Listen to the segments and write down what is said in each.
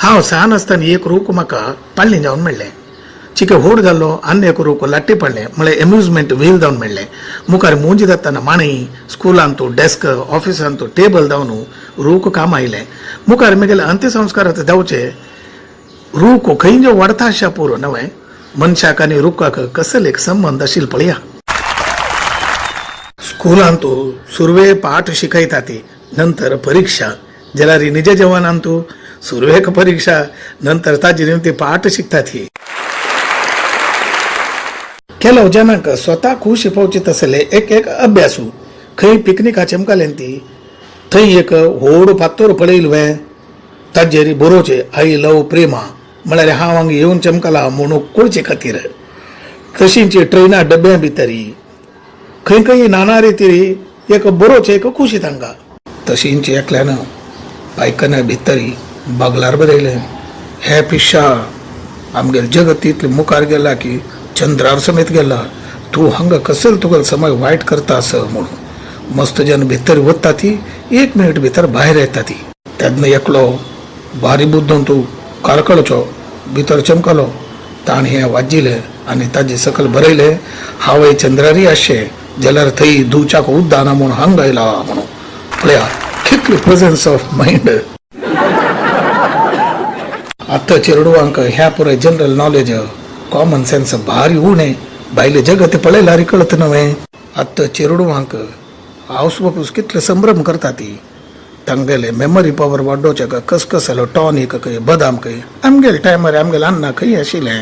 हांव ल्हान आसतना एक रूख म्हाका पाळणे जावन मेळ्ळें. चिके व्हड जाल्लो आनी एक रूख लाट्टी पडलें म्हळ्यार एम्युजमेंट व्हील जावन मेळ्ळें. मुखार मुंजी जाताना मांडी, स्कुलान तूं डेस्क, ऑफिसान तूं टेबल जावन रूख काम आयलें. मुखार म्हगेले अंत्यसंस्कारांत जावचे रूख खंय वाडता अशा पुरो न्हय. मनशाक आनी रुखाक कसले एक संबंध आशिल्लो पळया. स्कुलान तूं सुरवे पाठ शिकयता ती, नंतर परीक्षा, जाल्यार निज जवानान तूं सुरवेक परीक्षा, नंतर ताजेर ती पाठ शिकता ती. ಕೆಲವು ಜನಕ್ಕೆ ಸ್ವತಃ ಖುಷಿ ಪೌಚಿತ ಸಲೆ एक अभ्यासू खंय पिकनिकाचे मुखालें ती थंय एक व्हड फातोर पळयलुवें, ताजेर बरोवचें आई लव प्रेमा म्हळ्यार हांव हांगा येवन चमकला म्हणून कळचे खातीर. तशींच ट्रेना डब्या भितरी खंय खंय नाना रितीरी एक बरोवचें एक खुशी तांकां. तशींच एकल्यान बायकना भितरी बागलार बरयलें, हे पिश्शा आमगेल जगत इतलें मुखार गेला की चंद्रार समेत गेला, तूं हांगा कसल तुगेल समय वायट करता आस म्हणून. मस्त जन भितर वता ती, 1 मिनिट भितर भायर येता ती. तेन्ना एकलो भारी बुद्धून तूं कारकळचो भितर चमकलो. ताणें हें वाजिलें आनी ताजे सकयल बरयलें, हांव चंद्रारी आसचें जाल्यार थंय धुवच्याक उद्दाना म्हूण हांगा आयला म्हणून. पळया कितली प्रेझन्स ऑफ मायंड. आतां चेडवांक ह्या पुराय जनरल नॉलेज, कॉमन सेन्स भारी उणें. भायले जगत पळयल्यार कळत न्हय. आतां चेडवांक आवस बापूस कितले संभ्रम करता ती. तांगेले मेमरी पावर वाडोवचे कसकसलो टॉनीक खंय बदाम खंय. आमगेल टायमार आमगेल अन्ना खंय आशिल्लें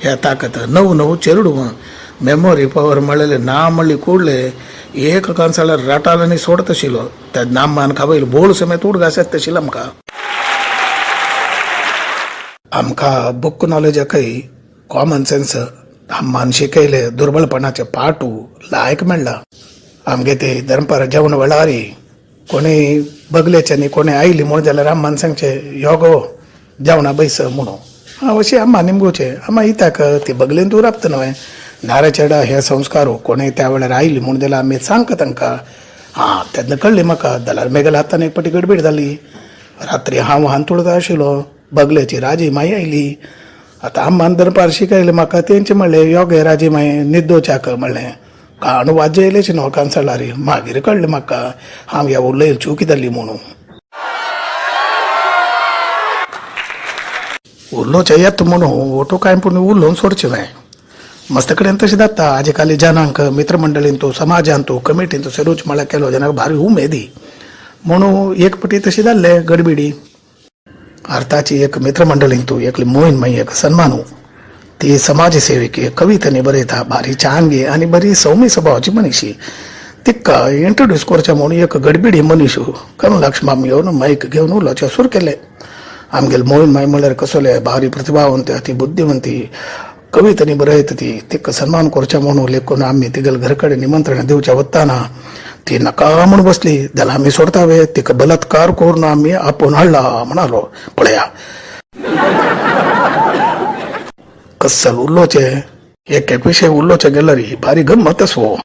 ह्या ताकत. नवू चेडवां मेमरी पावर म्हणलेले ना म्हणली कुडले एक कांसाळार राटाल आनी सोडत आशिल्लो. त्या नामान खावयलो बोळ समेत उडगास येता आशिल्लो आमकां बुक नॉलेजाकय कॉमन सेन्स आम्मान शिकयले दुर्बळपणाचे पाटू लायक मेळ्ळा. आमगे ते दनपार जेवण वेळार कोणी बगलेचे न्ही कोणी आयली म्हूण जाल्यार आम्मान सांगचे यो गो जेवणा बैस म्हणून. हांव अशें आम्मा निमगोचे आम्हा इताक ती बगलेन तूं राबता न्हय. नारे चेडा हे संस्कारू कोणी त्या वेळार आयली म्हूण जाल्यार आमी सांगता तांकां. तेन्ना कळ्ळें म्हाका. जाल्यार मेगेल्या हातान एक पटी गडबीड जाली. रात्री हांव हांतुळता आशिल्लो, बगलेची राजी माई आयली. आतां आम्मान दनपार शिकयलें म्हाका. तेंचे म्हणलें यो गे राजी माय न्हिदोवच्याक म्हणलें. काण वाजयलेचे न्हय कांसाळारी. मागीर कळ्ळें म्हाका हांव ह्या उलयन चुकी जाली म्हणून. उलोवचें येता म्हणून ओटो कांय पूण उलोवन सोडचें न्हय. मस्त कडेन तशें जाता. आजे काली जनांक मित्रमंडळीन तूं समाजान तूं कमिटीन तूं सेरूच म्हळ्यार केलो जनाक भारी उमेदी म्हणून एक पटी तशें जाल्लें गडबिडी. अर्थाची एक मित्रमंडळीन तूं एकली मोहीन माई एक सन्मानू. ती समाजसेविकी कवितांनी बरयता, भारी छानगी आनी बरी सौम्य स्वभावाची मनीशी. तिका इंट्रोड्यूस करचें म्हणून एक गडबिडी मनीशू कमलाक्ष्माम येवन माईक घेवन उलोवचें सुरू केलें. आमगेल मोहीन माई म्हळ्यार कसले भारी प्रतिभावंत, ती बुद्धिवंती, कवितांनी बरयता ती. तिका सन्मान करचें म्हणून लेखून आमी तिगेल घरा कडेन निमंत्रण दिवचें वताना ती नाका म्हणून बसली. जाल्यार आमी सोडतावे. तिका बलात्कार करून आमी आपोवन हाडला म्हणालो. पळया कसल उरलोचें. एक विशय उरलोचें गेल्यार भारी गंमत आसो.